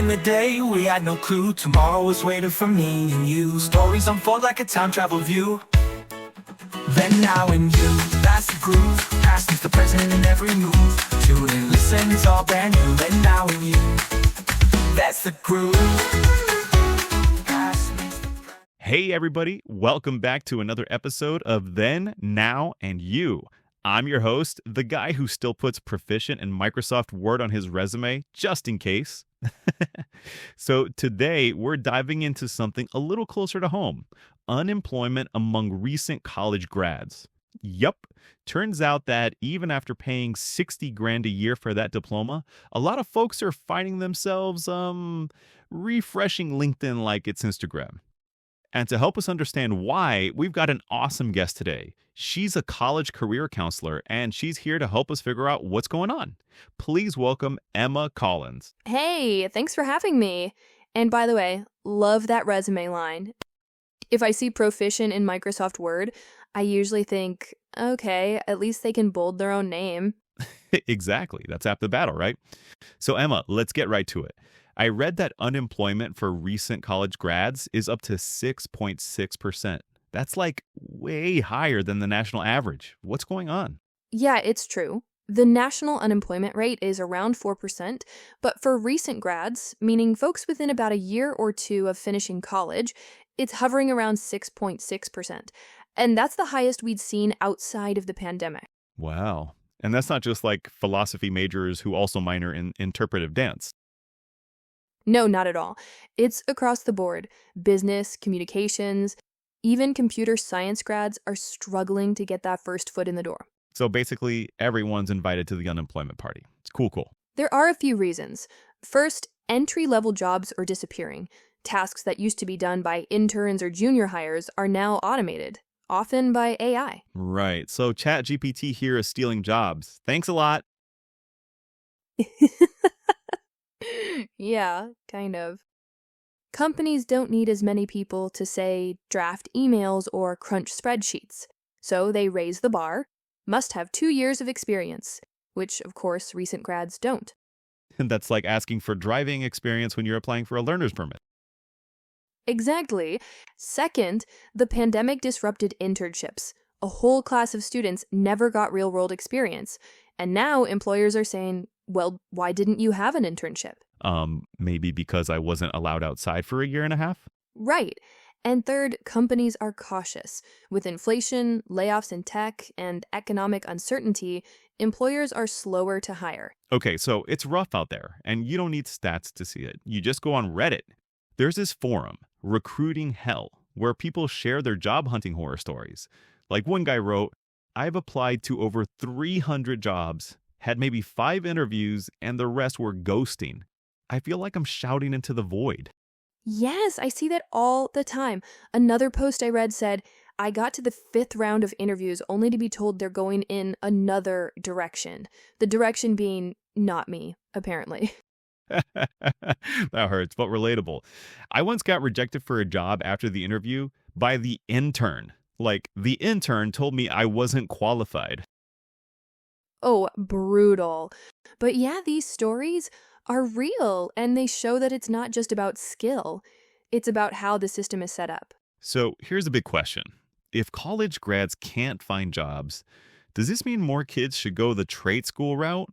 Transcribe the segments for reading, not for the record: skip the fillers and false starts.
in the day, we had no clue. Tomorrow was waiting for me and you. Stories unfold like a time travel view. Then, now, and you. That's the groove. Past is the present in every move. Tune in, listen, it's all brand new. Then, now, and you. That's the groove. Hey everybody, welcome back to another episode of Then, Now, and You. I'm your host, the guy who still puts proficient in Microsoft Word on his resume, just in case. So today, we're diving into something a little closer to home, unemployment among recent college grads. Yup, turns out that even after paying 60 grand a year for that diploma, a lot of folks are finding themselves, refreshing LinkedIn like it's Instagram. And to help us understand why, we've got an awesome guest today. She's a college career counselor, and she's here to help us figure out what's going on. Please welcome Emma Collins. Hey, thanks for having me. And by the way, love that resume line. If I see proficient in Microsoft Word, I usually think, okay, at least they can bold their own name. Exactly. That's half the battle, right? So Emma, let's get right to it. I read that unemployment for recent college grads is up to 6.6%. That's like way higher than the national average. What's going on? Yeah, it's true. The national unemployment rate is around 4%, but for recent grads, meaning folks within about a year or two of finishing college, it's hovering around 6.6%. And that's the highest we'd seen outside of the pandemic. Wow. And that's not just like philosophy majors who also minor in interpretive dance. No, not at all. It's across the board. Business, communications, even computer science grads are struggling to get that first foot in the door. So basically, everyone's invited to the unemployment party. It's cool. There are a few reasons. First, entry-level jobs are disappearing. Tasks that used to be done by interns or junior hires are now automated, often by AI. Right. So ChatGPT here is stealing jobs. Thanks a lot. Yeah, kind of. Companies don't need as many people to, say, draft emails or crunch spreadsheets. So they raise the bar, must have 2 years of experience, which, of course, recent grads don't. And that's like asking for driving experience when you're applying for a learner's permit. Exactly. Second, the pandemic disrupted internships. A whole class of students never got real-world experience. And now employers are saying, well, why didn't you have an internship? Maybe because I wasn't allowed outside for a year and a half? Right. And third, companies are cautious. With inflation, layoffs in tech, and economic uncertainty, employers are slower to hire. Okay, so it's rough out there, and you don't need stats to see it. You just go on Reddit. There's this forum, Recruiting Hell, where people share their job hunting horror stories. Like one guy wrote, I've applied to over 300 jobs, had maybe 5 interviews, and the rest were ghosting. I feel like I'm shouting into the void. Yes, I see that all the time. Another post I read said, I got to the 5th round of interviews only to be told they're going in another direction. The direction being not me, apparently. That hurts, but relatable. I once got rejected for a job after the interview by the intern. Like, the intern told me I wasn't qualified. Oh, brutal. But yeah, these stories are real, and they show that it's not just about skill. It's about how the system is set up. So here's a big question. If college grads can't find jobs, does this mean more kids should go the trade school route?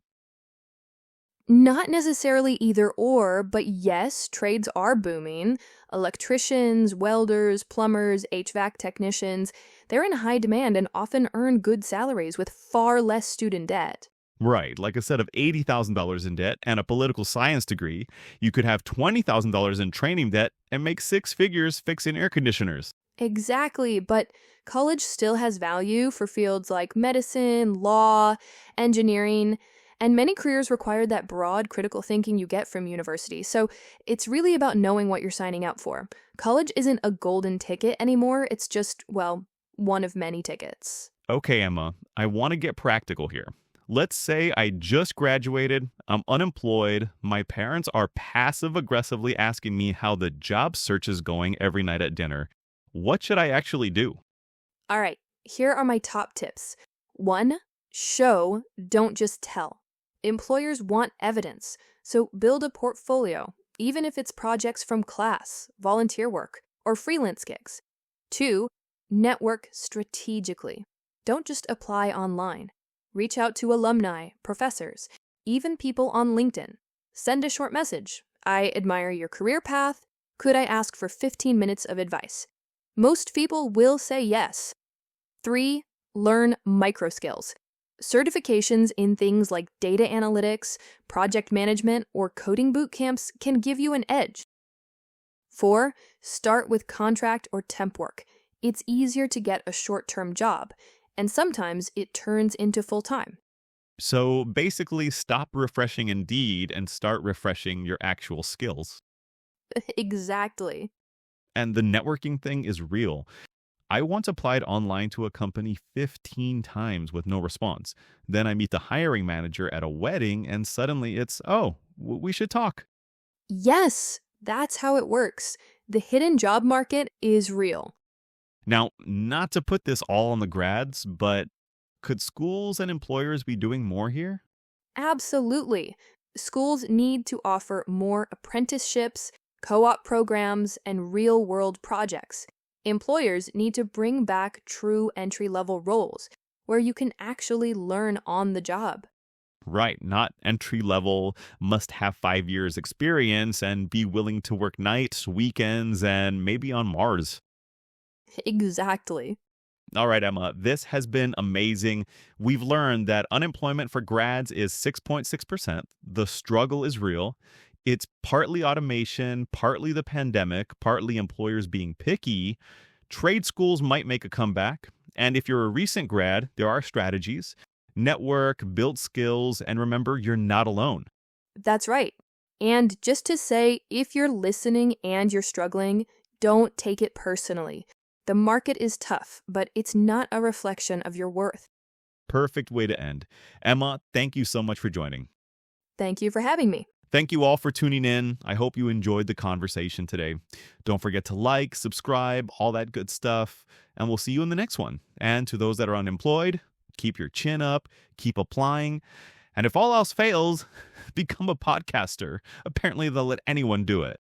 Not necessarily either or, but yes, trades are booming. Electricians, welders, plumbers, HVAC technicians, they're in high demand and often earn good salaries with far less student debt. Right, like a set of $80,000 in debt and a political science degree, you could have $20,000 in training debt and make 6 figures fixing air conditioners. Exactly, but college still has value for fields like medicine, law, engineering, and many careers require that broad critical thinking you get from university. So it's really about knowing what you're signing up for. College isn't a golden ticket anymore, it's just, well, one of many tickets. Okay, Emma, I want to get practical here. Let's say I just graduated, I'm unemployed, my parents are passive-aggressively asking me how the job search is going every night at dinner. What should I actually do? All right, here are my top tips. 1, show, don't just tell. Employers want evidence, so build a portfolio. even if it's projects from class, volunteer work, or freelance gigs. 2. Network strategically. Don't just apply online. Reach out to alumni, professors, even people on LinkedIn. Send a short message. I admire your career path. Could I ask for 15 minutes of advice? Most people will say yes. 3. Learn micro skills. Certifications in things like data analytics, project management, or coding boot camps can give you an edge. 4. Start with contract or temp work. It's easier to get a short-term job, and sometimes it turns into full-time. So basically, stop refreshing Indeed and start refreshing your actual skills. Exactly. And the networking thing is real. I once applied online to a company 15 times with no response. Then I meet the hiring manager at a wedding, and suddenly it's, oh, we should talk. Yes, that's how it works. The hidden job market is real. Now, not to put this all on the grads, but could schools and employers be doing more here? Absolutely. Schools need to offer more apprenticeships, co-op programs, and real-world projects. Employers need to bring back true entry-level roles where you can actually learn on the job. Right, not entry level, must have 5 years experience and be willing to work nights, weekends, and maybe on Mars. Exactly. All right, Emma, this has been amazing. We've learned that unemployment for grads is 6.6%. The struggle is real. It's partly automation, partly the pandemic, partly employers being picky. Trade schools might make a comeback. And if you're a recent grad, there are strategies. Network, build skills, and remember, you're not alone. That's right. And just to say, if you're listening and you're struggling, don't take it personally. The market is tough, but it's not a reflection of your worth. Perfect way to end. Emma, thank you so much for joining. Thank you for having me. Thank you all for tuning in. I hope you enjoyed the conversation today. Don't forget to like, subscribe, all that good stuff, and we'll see you in the next one. And to those that are unemployed, keep your chin up, keep applying, and if all else fails, become a podcaster. Apparently, they'll let anyone do it.